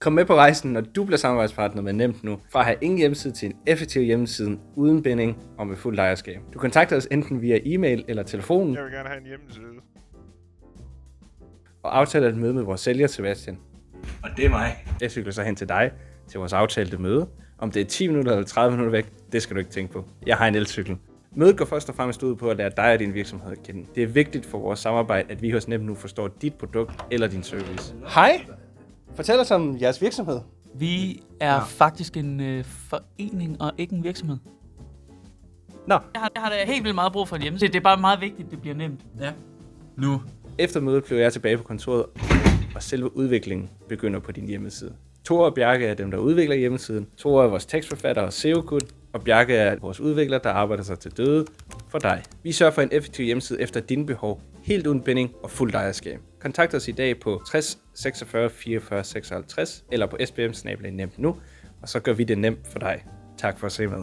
Kom med på rejsen, når du bliver samarbejdspartner med Nemt nu, fra at have ingen hjemmeside til en effektiv hjemmeside uden binding og med fuld ejerskab. Du kontakter os enten via e-mail eller telefonen. Jeg vil gerne have en hjemmeside. Og aftaler et møde med vores sælger, Sebastian. Og det er mig. Jeg cykler så hen til dig, til vores aftalte møde. Om det er 10 minutter eller 30 minutter væk, det skal du ikke tænke på. Jeg har en elcykel. Mødet går først og fremmest ud på at lære dig og din virksomhed at kende. Det er vigtigt for vores samarbejde, at vi hos Nemt nu forstår dit produkt eller din service. Hej! Fortæl os om jeres virksomhed. Vi er faktisk en forening og ikke en virksomhed. Nå. Jeg har da helt vildt meget brug for en hjemmeside. Det er bare meget vigtigt, at det bliver nemt. Ja. Nu. Efter mødet blev jeg tilbage på kontoret, og selve udviklingen begynder på din hjemmeside. Tore og Bjarke er dem, der udvikler hjemmesiden. Tore er vores tekstforfatter og SEO-kud, og Bjarke er vores udvikler, der arbejder sig til døde for dig. Vi sørger for en effektiv hjemmeside efter dine behov, helt uden binding og fuld ejerskab. Kontakt os i dag på 60 46 44 56 eller på sbm-nemt nu, og så gør vi det nemt for dig. Tak for at se med.